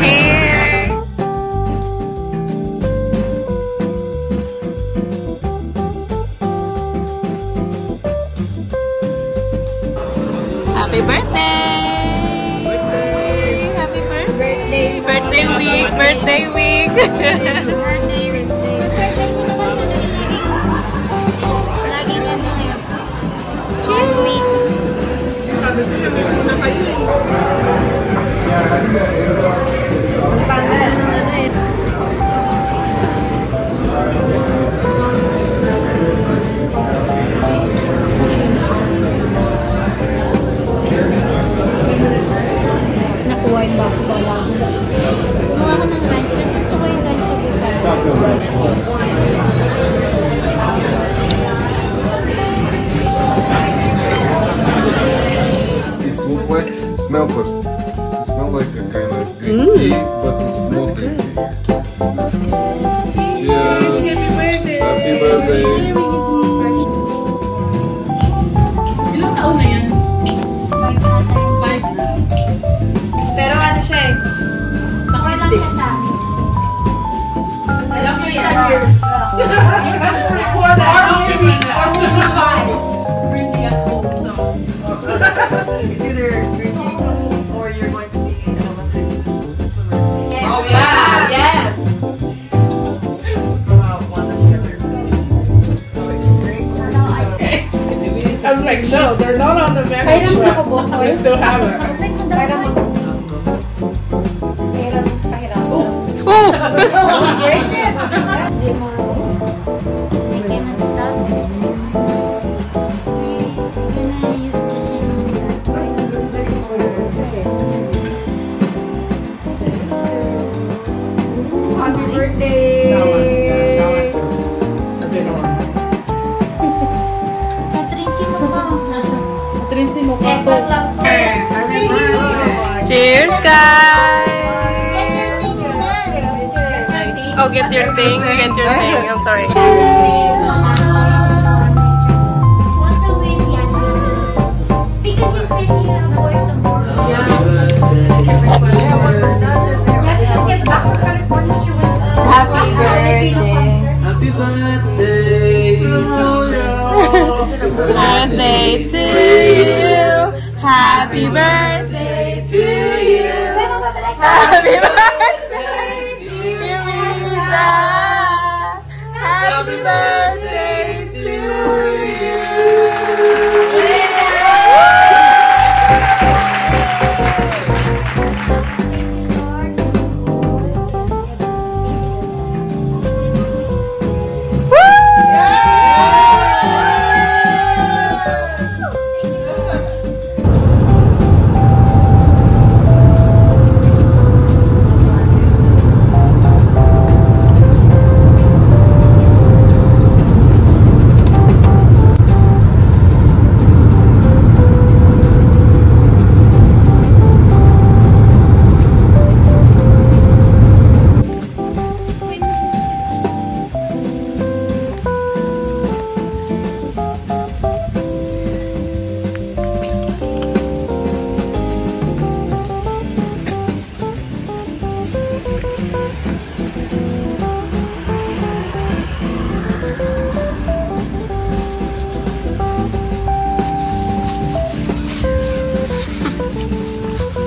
Cheers! Happy birthday! Happy birthday! Birthday week! Birthday week! Nakuha yung baso ko lang. Kuha ko ng lunch. Mas gusto ko yung lunch ko. It looks like, smell first. It smells like a kind of green tea, but it's not green tea. Cheers! Happy birthday! Ilang taon na yan? 5 na. Pero ano siya eh? Sakay lang siya sa amin. Ilang 10 years? Drinking at home, so. It's either drinking or you're going to be an Olympic swimmer. Oh yeah! Yes! Wow, one together. Okay. I was like, no, they're not on the membership. They still have it. Happy birthday! Sa Trinsino pa. Trinsino pa. Effort lang to. Cheers, guys! Oh, get your thing. Get your thing. I'm sorry. What's your weight? Yes. Because you said you have work tomorrow. Yeah, she just get back from California. She went Happy birthday. Happy birthday! Birthday to you. Happy birthday to you. Happy birthday, dear Risa. Happy birthday to you.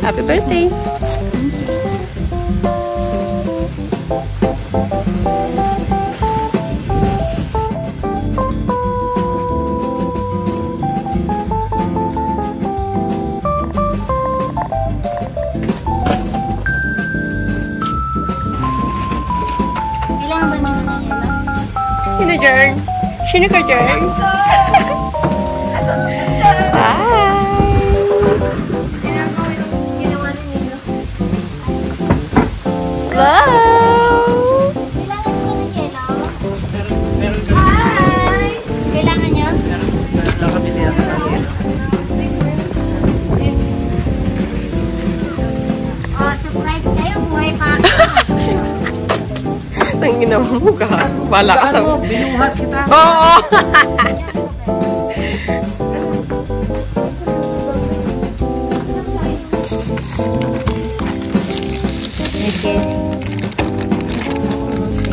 Happy birthday. Kailangan ba naman na yun? Sino dyan? Sino ka dyan? Bye! Hello! Kailangan ko ng kelo? Hi! Kailangan niyo? Nakabili ako. Oh, surprise kayo. Buhay pa. Tangina mo mukha. Wala ka sa... Binuhat kita. Oo!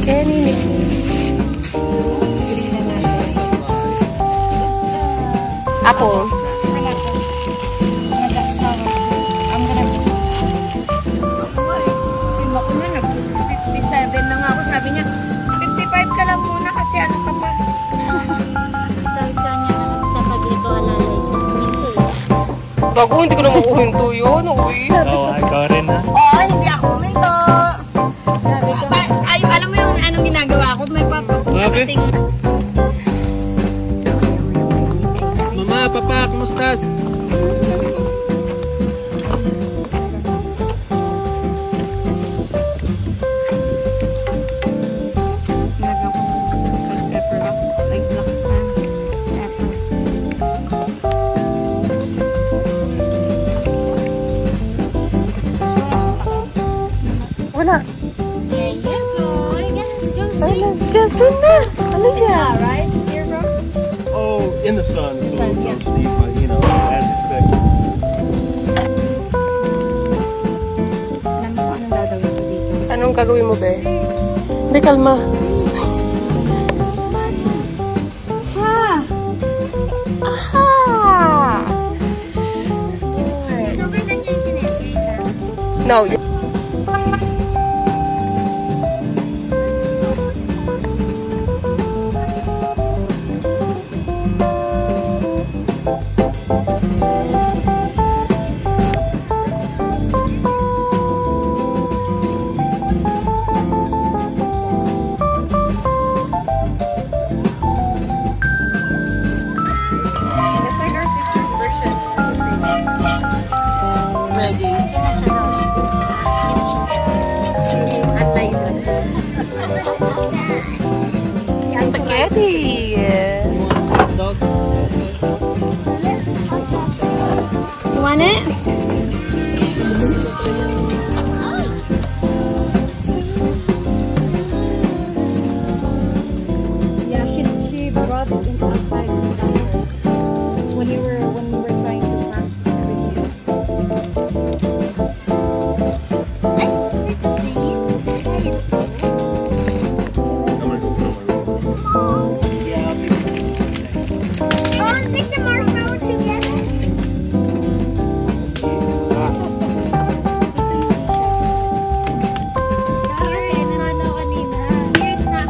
Kenny. Apple. Simba ko na, nag-67 na nga ako. Sabi niya, 55 ka lang muna kasi ano ka pa. Sabi ka niya na sa paglito alalay siya. Bago, hindi ko na makuhinto yun. Uy. Ikaw rin ha? Oo, hindi ako huminto. Sabi ko. Ay, alam mo yung anong ginagawa ko? May papapunta kasing... Mama, papa, kumustas? Wala. There you go. Let's go Ay, see. let's go soon na. Ano yan? Right? Here, bro? Oh, in the sun, so Sun, it's yeah. toasty, but you know, as expected. Alam mo kung anong gagawin ko dito. Anong gagawin mo, be? Be, kalma. Aha! Smart. So, ganyan niya yung sinetri na. No, It's like our sister's version. ready. Sino siya daw? Sino siya? Yung anti-vlog. Spaghetti. Dog. You want it? Yeah, she brought it in outside when we were trying to pack everything. I'm gonna go put on my robe. Oh, take the marshmallow together. Here's na kanina. Here's na.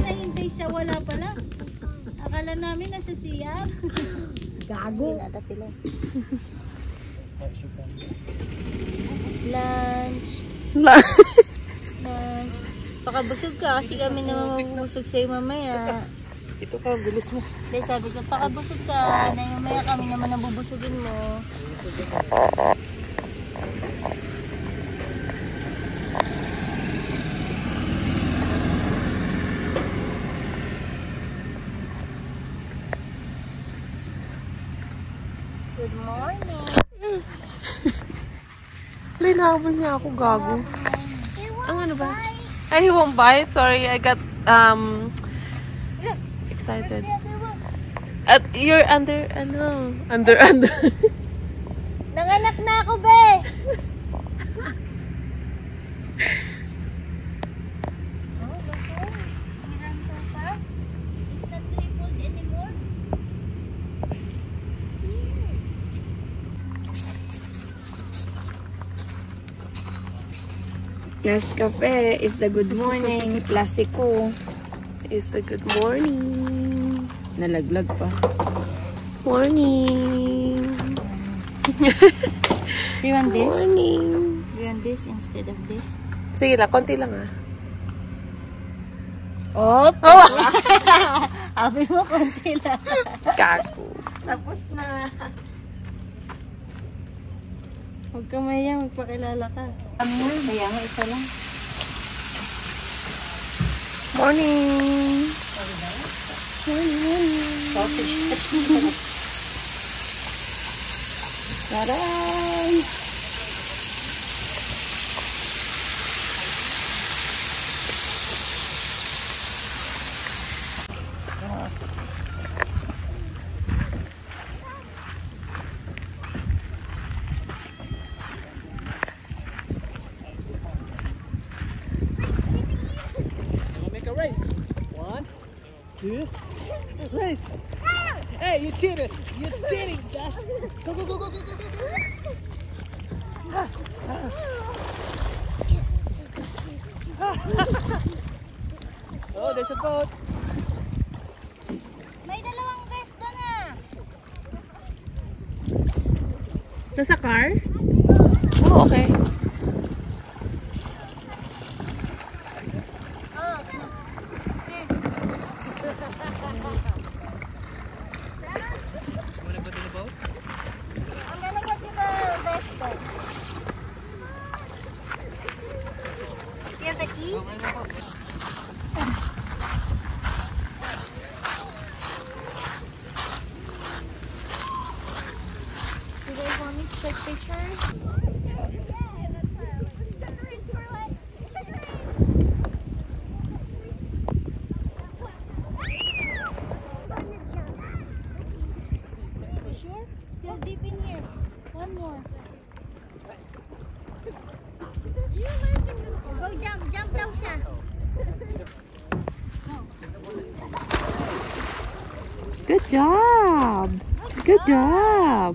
Hintay siya, wala pala. Akala namin nasa siyam. Gago. Lunch. Lunch. Pakabusog ka kasi kami naman mabubusog sa'yo mamaya. Ito ka, bilis mo. Dahil sabi ko, pakabusog ka. Dahil mamaya kami naman nabubusugin mo. Good morning. Linabol niya ako, gago. Ang ano ba? Ay, he won't bite. Sorry, I got excited. At you're under, ano? Under. Nanganak na ako, be! It's not crippled anymore. Nescafe is the good morning. Klasiko. Is the good morning. Nalaglag pa. Morning. You want this? Morning. You want this instead of this? Sige lang, konti lang ah. Oh! Oh! Abi mo, konti lang. Gago. Tapos na. Huwag ka maya, magpakilala ka. Kaya nga, isa lang. Morning. Morning. Sausage. Taray! Make a race. 1, 2, race. Hey, you cheated. You cheating, Dash. Go, go, go, go, go, go, go. Oh, there's a boat. May dalawang guys doon ah! Nasa car? Oh, okay. Wanna put in the boat? I'm gonna get you the vest though. You have the key? Oh, where's the boat? You guys want me to take pictures? You sure? Still deep in here. One more. Go jump. Jump daw siya. Good job! Good job!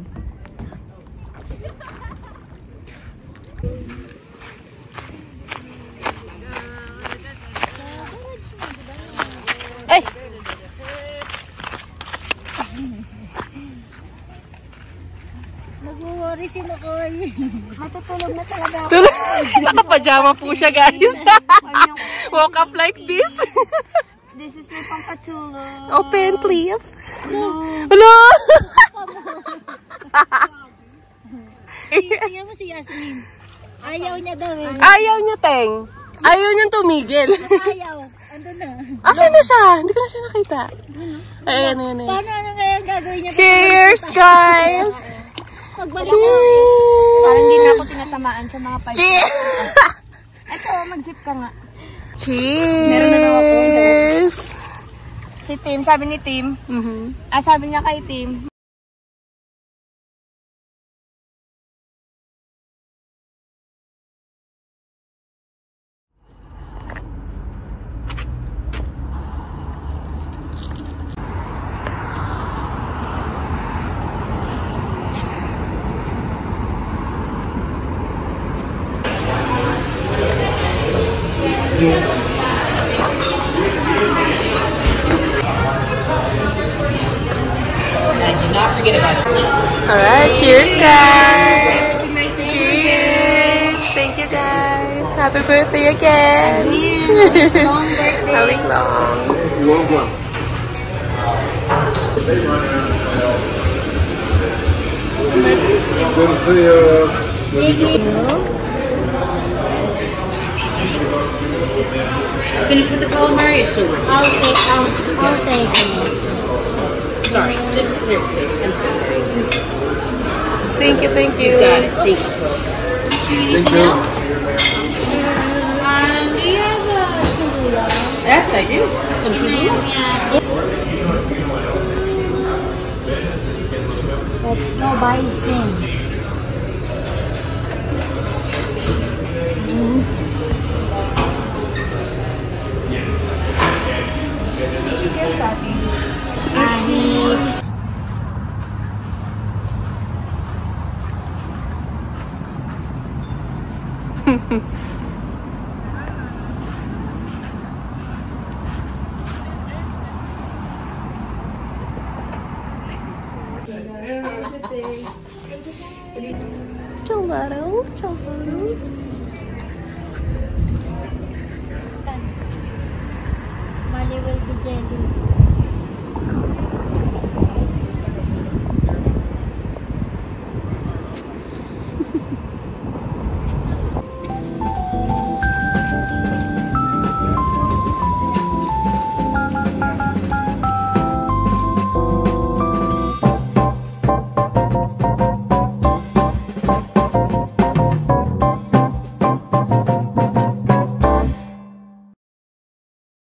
Ay! Nag-worry si Makoy. Matutulog na talaga ako. Naka-pajama po siya, guys. Woke up like this. This is my pampatulog. Open, please. No. Hello! Tingnan mo si Yasmin. Ayaw niya daw eh. Ayaw niya, Teng. Ayaw niyang tumigil. Ayaw. Andun na. Asan na siya? Hindi ko na siya nakita. Ayan, ayan, ayan. Paano kaya gagawin niya? Cheers, guys! Pagbalik Cheers! Parang hindi na ako tinatamaan sa mga pipe. Cheers! Ito, mag-zip ka nga. Cheers! Si Tim, sabi ni Tim. Sabi niya kay Tim. Alright, cheers, guys! Cheers! Thank you, guys! Happy birthday again! Long birthday. A week long. Good to see you. Finish with the calamari or sewer? I'll take it. Sorry, just to clear space. I'm so sorry. Thank you, thank you. Got it. Thank you, folks. Thank you. Do you have a Cholula? Yes, I do. Some Cholula. That's no bison. Anis. Gelato, gelato. Mali will be jelly.